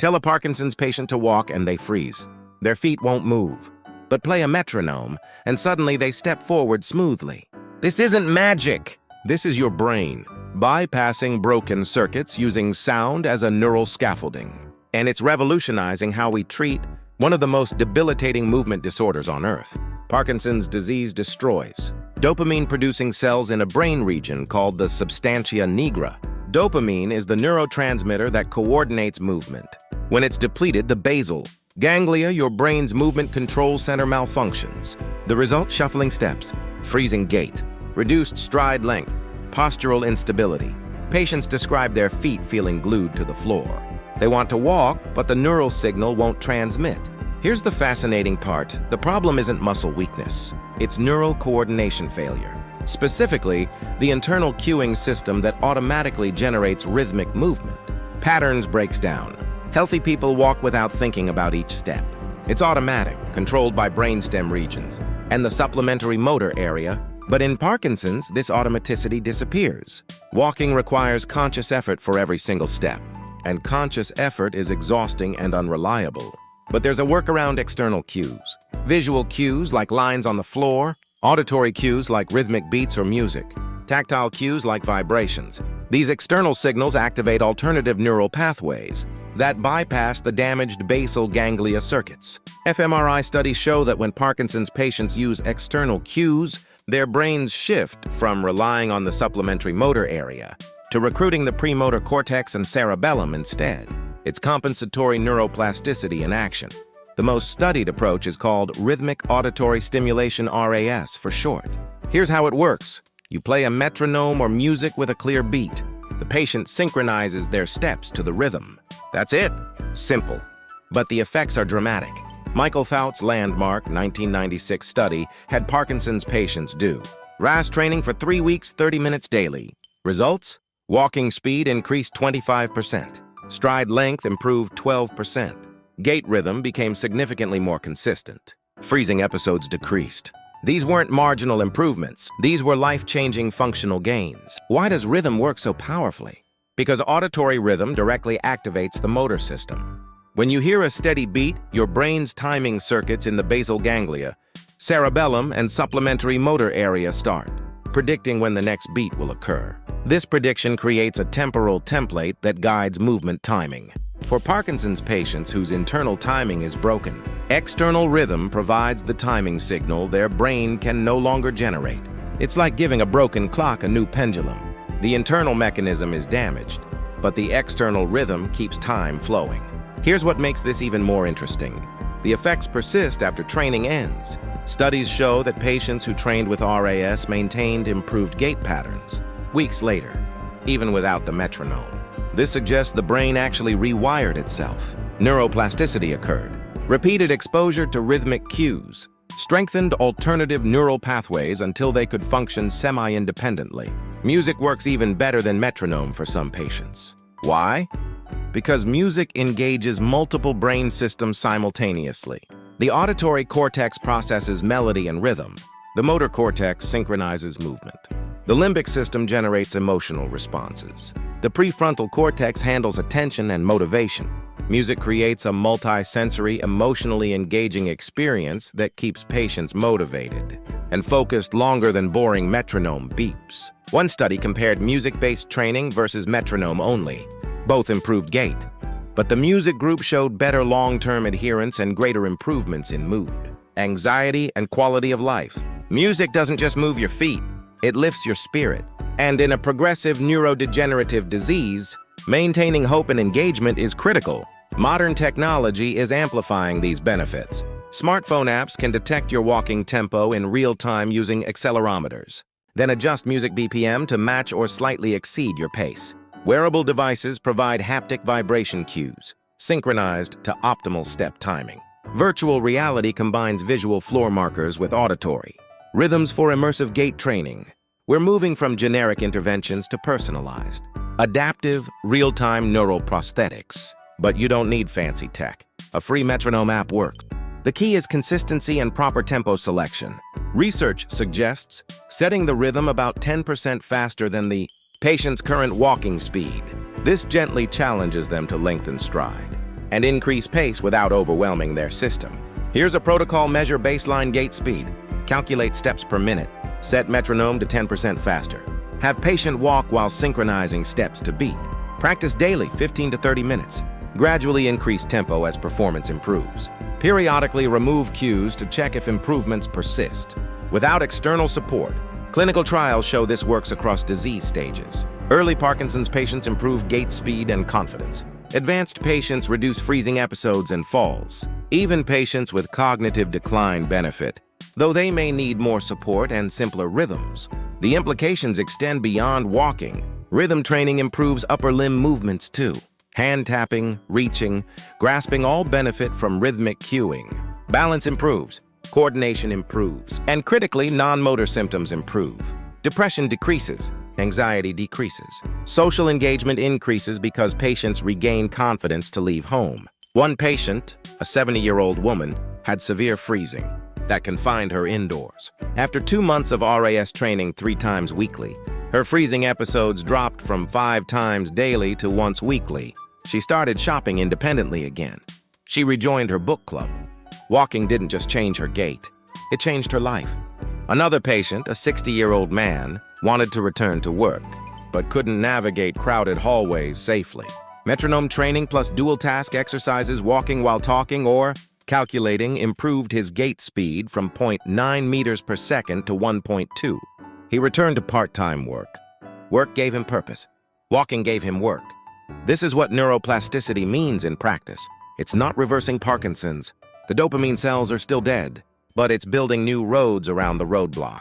Tell a Parkinson's patient to walk and they freeze. Their feet won't move. But play a metronome, and suddenly they step forward smoothly. This isn't magic. This is your brain, bypassing broken circuits using sound as a neural scaffolding. And it's revolutionizing how we treat one of the most debilitating movement disorders on Earth. Parkinson's disease destroys dopamine-producing cells in a brain region called the substantia nigra. Dopamine is the neurotransmitter that coordinates movement. When it's depleted, the basal ganglia, your brain's movement control center, malfunctions. The result: shuffling steps, freezing gait, reduced stride length, postural instability. Patients describe their feet feeling glued to the floor. They want to walk, but the neural signal won't transmit. Here's the fascinating part. The problem isn't muscle weakness. It's neural coordination failure. Specifically, the internal cueing system that automatically generates rhythmic movement. Patterns breaks down. Healthy people walk without thinking about each step. It's automatic, controlled by brainstem regions and the supplementary motor area. But in Parkinson's, this automaticity disappears. Walking requires conscious effort for every single step, and conscious effort is exhausting and unreliable. But there's a workaround: external cues. Visual cues like lines on the floor, auditory cues like rhythmic beats or music, tactile cues like vibrations. These external signals activate alternative neural pathways that bypass the damaged basal ganglia circuits. fMRI studies show that when Parkinson's patients use external cues, their brains shift from relying on the supplementary motor area to recruiting the premotor cortex and cerebellum instead. It's compensatory neuroplasticity in action. The most studied approach is called rhythmic auditory stimulation, RAS for short. Here's how it works. You play a metronome or music with a clear beat. The patient synchronizes their steps to the rhythm. That's it. Simple. But the effects are dramatic. Michael Thout's landmark 1996 study had Parkinson's patients do RAS training for 3 weeks, 30 minutes daily. Results? Walking speed increased 25%. Stride length improved 12%. Gait rhythm became significantly more consistent. Freezing episodes decreased. These weren't marginal improvements. These were life-changing functional gains. Why does rhythm work so powerfully? Because auditory rhythm directly activates the motor system. When you hear a steady beat, your brain's timing circuits in the basal ganglia, cerebellum, and supplementary motor area start, predicting when the next beat will occur. This prediction creates a temporal template that guides movement timing. For Parkinson's patients whose internal timing is broken, external rhythm provides the timing signal their brain can no longer generate. It's like giving a broken clock a new pendulum. The internal mechanism is damaged, but the external rhythm keeps time flowing. Here's what makes this even more interesting. The effects persist after training ends. Studies show that patients who trained with RAS maintained improved gait patterns weeks later, even without the metronome. This suggests the brain actually rewired itself. Neuroplasticity occurred. Repeated exposure to rhythmic cues strengthened alternative neural pathways until they could function semi-independently. Music works even better than metronome for some patients. Why? Because music engages multiple brain systems simultaneously. The auditory cortex processes melody and rhythm. The motor cortex synchronizes movement. The limbic system generates emotional responses. The prefrontal cortex handles attention and motivation. Music creates a multi-sensory, emotionally engaging experience that keeps patients motivated and focused longer than boring metronome beeps. One study compared music-based training versus metronome only. Both improved gait, but the music group showed better long-term adherence and greater improvements in mood, anxiety, and quality of life. Music doesn't just move your feet, it lifts your spirit. And in a progressive neurodegenerative disease, maintaining hope and engagement is critical. Modern technology is amplifying these benefits. Smartphone apps can detect your walking tempo in real time using accelerometers, then adjust music BPM to match or slightly exceed your pace. Wearable devices provide haptic vibration cues, synchronized to optimal step timing. Virtual reality combines visual floor markers with auditory rhythms for immersive gait training. We're moving from generic interventions to personalized, adaptive, real-time neural prosthetics. But you don't need fancy tech. A free metronome app works. The key is consistency and proper tempo selection. Research suggests setting the rhythm about 10% faster than the patient's current walking speed. This gently challenges them to lengthen stride. and increase pace without overwhelming their system. Here's a protocol: measure baseline gait speed, calculate steps per minute, set metronome to 10% faster. Have patient walk while synchronizing steps to beat. Practice daily 15 to 30 minutes. Gradually increase tempo as performance improves. Periodically remove cues to check if improvements persist. Without external support, clinical trials show this works across disease stages. Early Parkinson's patients improve gait speed and confidence. Advanced patients reduce freezing episodes and falls. Even patients with cognitive decline benefit, though they may need more support and simpler rhythms. The implications extend beyond walking. Rhythm training improves upper limb movements too. Hand tapping, reaching, grasping all benefit from rhythmic cueing. Balance improves, coordination improves, and critically, non-motor symptoms improve. Depression decreases, anxiety decreases. Social engagement increases because patients regain confidence to leave home. One patient, a 70-year-old woman, had severe freezing that confined her indoors. After 2 months of RAS training 3 times weekly, her freezing episodes dropped from 5 times daily to once weekly. She started shopping independently again. She rejoined her book club. Walking didn't just change her gait, it changed her life. Another patient, a 60-year-old man, wanted to return to work, but couldn't navigate crowded hallways safely. Metronome training plus dual-task exercises, walking while talking or calculating, improved his gait speed from 0.9 meters per second to 1.2. He returned to part-time work. Work gave him purpose. Walking gave him work. This is what neuroplasticity means in practice. It's not reversing Parkinson's. The dopamine cells are still dead, but it's building new roads around the roadblock.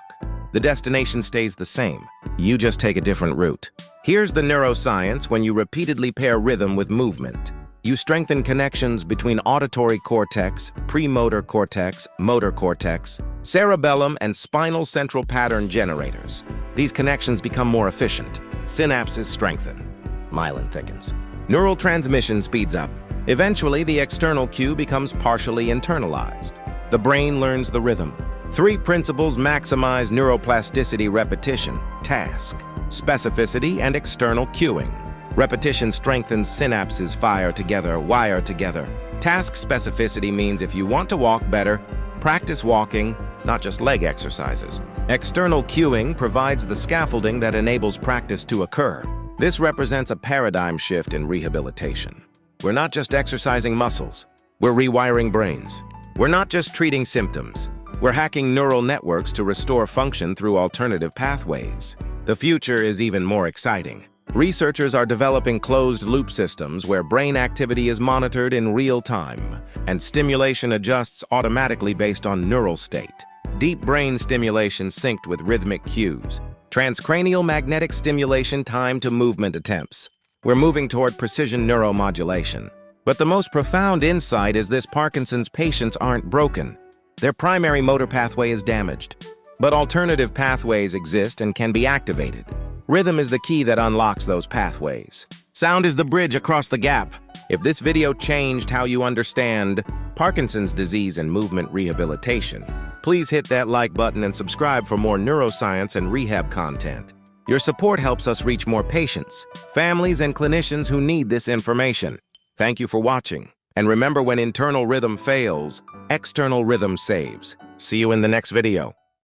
The destination stays the same. You just take a different route. Here's the neuroscience when you repeatedly pair rhythm with movement. You strengthen connections between auditory cortex, premotor cortex, motor cortex, cerebellum, and spinal central pattern generators. These connections become more efficient. Synapses strengthen. Myelin thickens. Neural transmission speeds up. Eventually, the external cue becomes partially internalized. The brain learns the rhythm. 3 principles maximize neuroplasticity: repetition, task, specificity, and external cueing. Repetition strengthens synapses, fire together, wire together. Task specificity means if you want to walk better, practice walking, not just leg exercises. External cueing provides the scaffolding that enables practice to occur. This represents a paradigm shift in rehabilitation. We're not just exercising muscles, we're rewiring brains. We're not just treating symptoms, we're hacking neural networks to restore function through alternative pathways. The future is even more exciting. Researchers are developing closed-loop systems where brain activity is monitored in real time, and stimulation adjusts automatically based on neural state. Deep brain stimulation synced with rhythmic cues. Transcranial magnetic stimulation timed to movement attempts. We're moving toward precision neuromodulation. But the most profound insight is this: Parkinson's patients aren't broken. Their primary motor pathway is damaged. But alternative pathways exist and can be activated. Rhythm is the key that unlocks those pathways. Sound is the bridge across the gap. If this video changed how you understand Parkinson's disease and movement rehabilitation, please hit that like button and subscribe for more neuroscience and rehab content. Your support helps us reach more patients, families, and clinicians who need this information. Thank you for watching. And remember, when internal rhythm fails, external rhythm saves. See you in the next video.